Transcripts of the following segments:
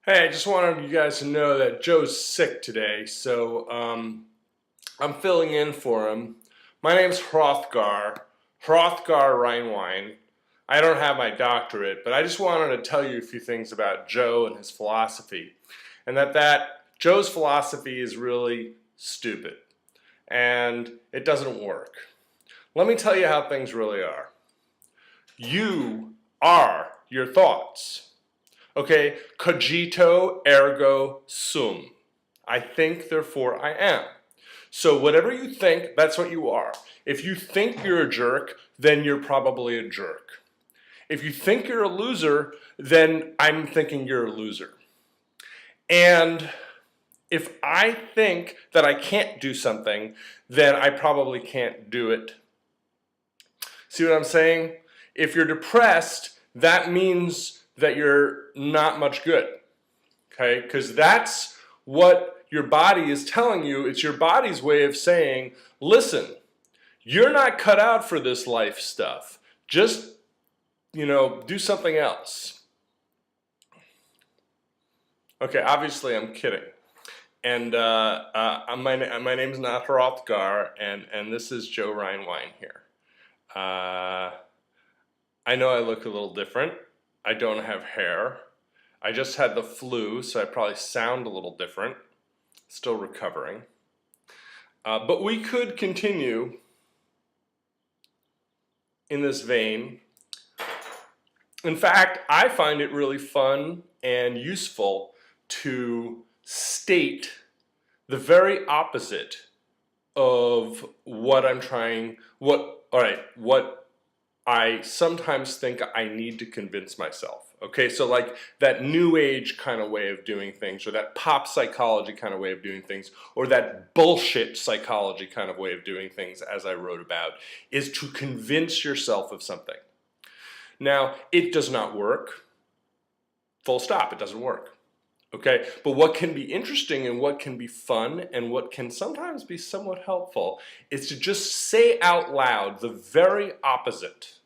Hey, I just wanted you guys to know that Joe's sick today, so I'm filling in for him. My name's Hrothgar Rhinewine. I don't have my doctorate, but I just wanted to tell you a few things about Joe and his philosophy. And that Joe's philosophy is really stupid, and it doesn't work. Let me tell you how things really are. You are your thoughts. Okay, cogito ergo sum. I think, therefore I am. So whatever you think, that's what you are. If you think you're a jerk, then you're probably a jerk. If you think you're a loser, then I'm thinking you're a loser. And if I think that I can't do something, then I probably can't do it. See what I'm saying? If you're depressed, that means that you're not much good, okay? Because that's what your body is telling you. It's your body's way of saying, listen, you're not cut out for this life stuff. Just, do something else. Okay, obviously I'm kidding. And my name's not Hrothgar, and this is Joe Rhinewine here. I know I look a little different. I don't have hair. I just had the flu, so I probably sound a little different. Still recovering. But we could continue in this vein. In fact, I find it really fun and useful to state the very opposite of what I sometimes think I need to convince myself. Okay, so like that new age kind of way of doing things, or that pop psychology kind of way of doing things, or that bullshit psychology kind of way of doing things, as I wrote about, is to convince yourself of something. Now, it does not work. Full stop, it doesn't work. Okay, but what can be interesting and what can be fun and what can sometimes be somewhat helpful is to just say out loud the very opposite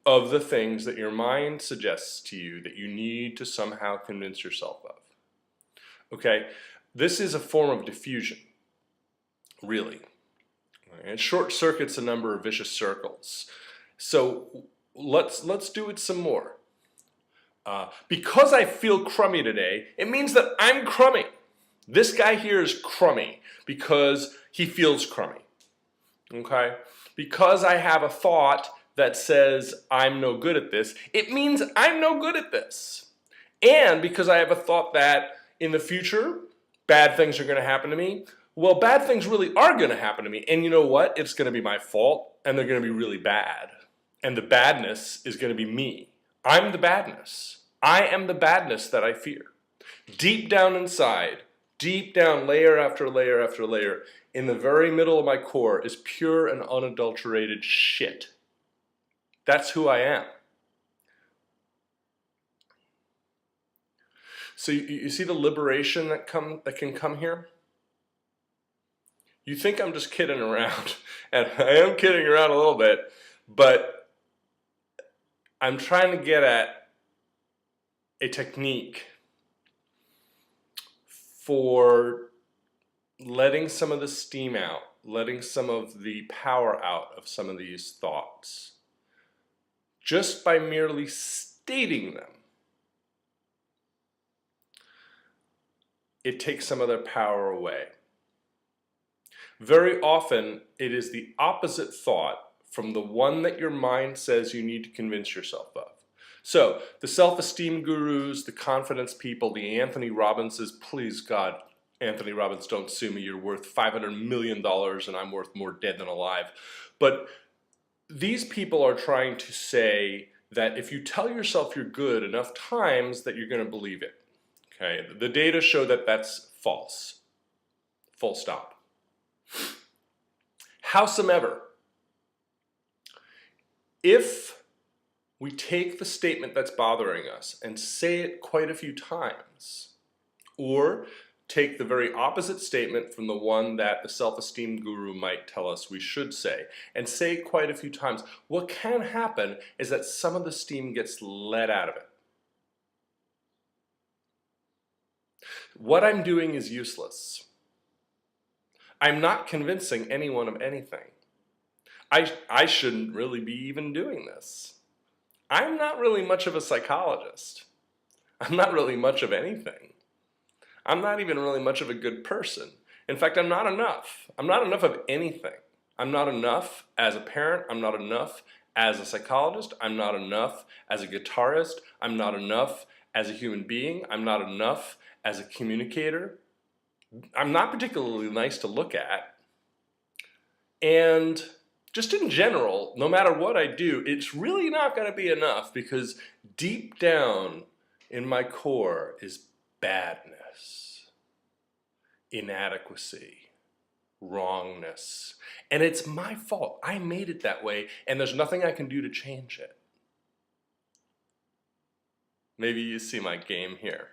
of the things that your mind suggests to you that you need to somehow convince yourself of. Okay, this is a form of diffusion, really. It short circuits a number of vicious circles. So let's do it some more. Because I feel crummy today, it means that I'm crummy. This guy here is crummy because he feels crummy. Okay? Because I have a thought that says I'm no good at this, it means I'm no good at this. And because I have a thought that in the future, bad things are going to happen to me, well, bad things really are going to happen to me. And you know what? It's going to be my fault, and they're going to be really bad. And the badness is going to be me. I'm the badness. I am the badness that I fear. Deep down inside, deep down, layer after layer after layer, in the very middle of my core is pure and unadulterated shit. That's who I am. So you see the liberation that can come here? You think I'm just kidding around, and I am kidding around a little bit, but I'm trying to get at a technique for letting some of the steam out, letting some of the power out of some of these thoughts, just by merely stating them. It takes some of their power away. Very often, it is the opposite thought from the one that your mind says you need to convince yourself of. So, the self-esteem gurus, the confidence people, the Anthony Robbinses, please God, Anthony Robbins, don't sue me, you're worth $500 million and I'm worth more dead than alive. But these people are trying to say that if you tell yourself you're good enough times that you're going to believe it. Okay, the data show that that's false. Full stop. Howsoever, if we take the statement that's bothering us and say it quite a few times, or take the very opposite statement from the one that the self-esteem guru might tell us we should say, and say it quite a few times, what can happen is that some of the steam gets let out of it. What I'm doing is useless. I'm not convincing anyone of anything. I shouldn't really be even doing this. I'm not really much of a psychologist. I'm not really much of anything. I'm not even really much of a good person. In fact, I'm not enough. I'm not enough of anything. I'm not enough as a parent. I'm not enough as a psychologist. I'm not enough as a guitarist. I'm not enough as a human being. I'm not enough as a communicator. I'm not particularly nice to look at. And just in general, no matter what I do, it's really not going to be enough, because deep down in my core is badness, inadequacy, wrongness. And it's my fault. I made it that way, and there's nothing I can do to change it. Maybe you see my game here.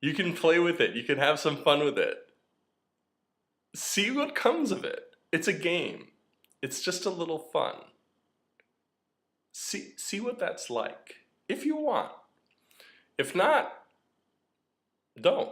You can play with it. You can have some fun with it. See what comes of it. It's a game. It's just a little fun. See what that's like, if you want. If not, don't.